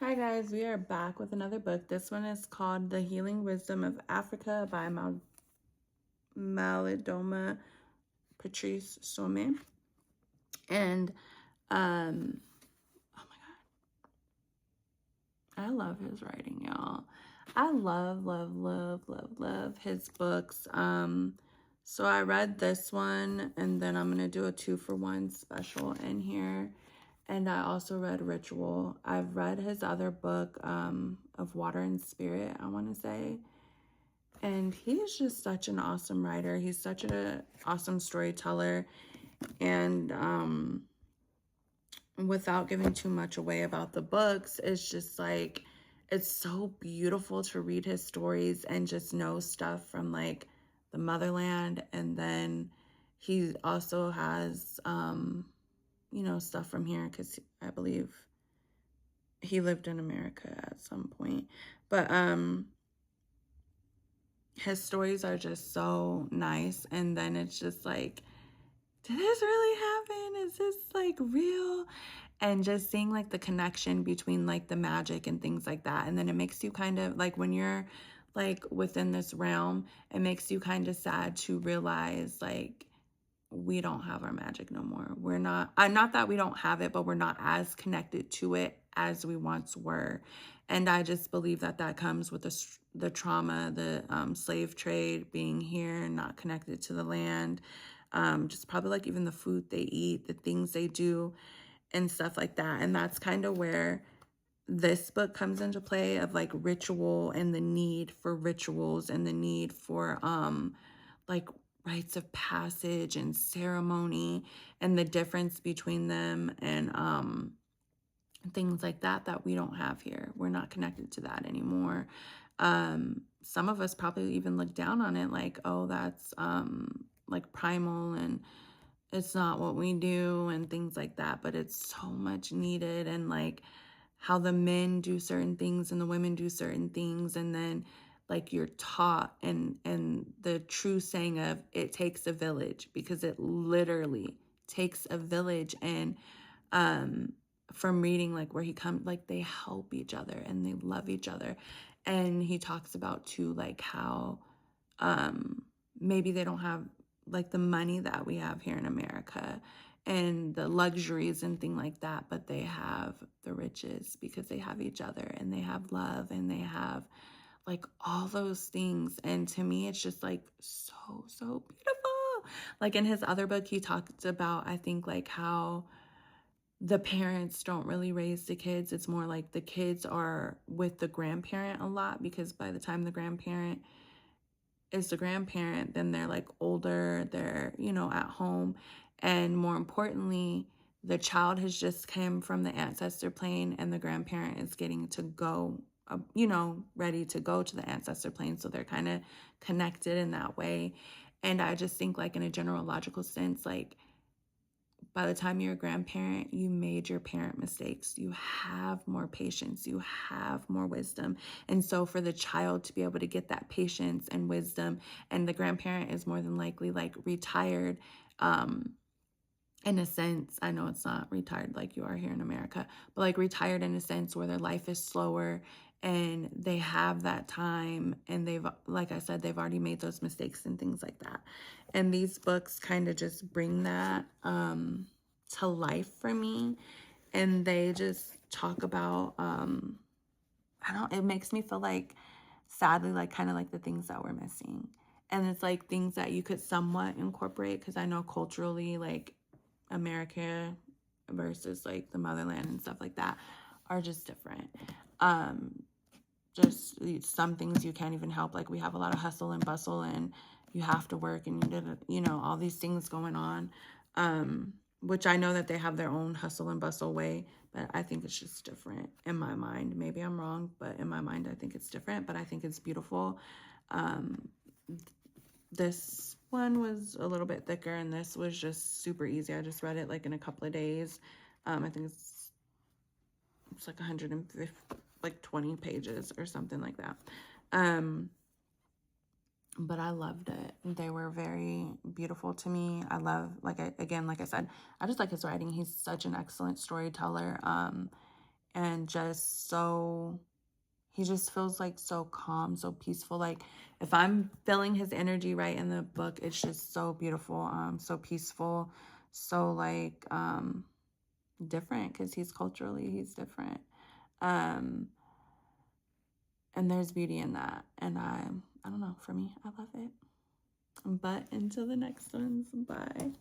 Hi guys, we are back with another book. This one is called The Healing Wisdom of Africa by Malidoma Patrice. And oh my god, I love his writing, y'all. I love his books. So I read this one, and then I'm gonna do a 2-for-1 special in here. And I also read Ritual. I've read his other book, of Water and Spirit, I want to say. And he's just such an awesome writer. He's such an awesome storyteller. And without giving too much away about the books, it's just like, it's so beautiful to read his stories and just know stuff from like the motherland. And then he also has, stuff from here because I believe he lived in America at some point. But his stories are just so nice. And then it's just like, did this really happen? Is this like real? And just seeing like the connection between like the magic and things like that. And then it makes you kind of like, when you're like within this realm, it makes you kind of sad to realize like we don't have our magic no more. We're not that we don't have it, but we're not as connected to it as we once were. And I just believe that that comes with the trauma, the slave trade, being here and not connected to the land. Just probably like even the food they eat, the things they do and stuff like that. And that's kind of where this book comes into play, of like ritual and the need for rituals and the need for like rites of passage and ceremony and the difference between them, and things like that we don't have here. We're not connected to that anymore. Some of us probably even look down on it like, oh, that's like primal and it's not what we do and things like that, but it's so much needed. And like how the men do certain things and the women do certain things, and then like you're taught, and the true saying of it takes a village, because it literally takes a village. And from reading like where he comes, like they help each other and they love each other. And he talks about too like how maybe they don't have like the money that we have here in America and the luxuries and thing like that, but they have the riches because they have each other and they have love and they have like all those things. And to me, it's just like so beautiful. Like in his other book, he talked about, I think, like how the parents don't really raise the kids. It's more like the kids are with the grandparent a lot, because by the time the grandparent is the grandparent, then they're like older, they're, at home. And more importantly, the child has just come from the ancestor plane and the grandparent is getting to go, ready to go to the ancestor plane. So they're kind of connected in that way. And I just think like in a general logical sense, like by the time you're a grandparent, you made your parent mistakes. You have more patience. You have more wisdom. And so for the child to be able to get that patience and wisdom, and the grandparent is more than likely like retired, in a sense, I know it's not retired like you are here in America, but like retired in a sense where their life is slower and they have that time, and they've, like I said, they've already made those mistakes and things like that. And these books kind of just bring that to life for me. And they just talk about, it makes me feel like, sadly, like kind of like the things that we're missing. And it's like things that you could somewhat incorporate, because I know culturally, like America versus like the motherland and stuff like that are just different. Just some things you can't even help. Like we have a lot of hustle and bustle, and you have to work, and all these things going on, which I know that they have their own hustle and bustle way, but I think it's just different in my mind. Maybe I'm wrong, but in my mind I think it's different, but I think it's beautiful. This one was a little bit thicker, and this was just super easy. I just read it like in a couple of days. I think it's like 150, like 20 pages or something like that. But I loved it. They were very beautiful to me. I love, like I said, I just like his writing. He's such an excellent storyteller. and just so, he just feels like so calm, so peaceful. Like if I'm feeling his energy right in the book, it's just so beautiful, so peaceful, so like different, because he's different. And there's beauty in that. And I don't know, for me, I love it. But until the next ones, bye.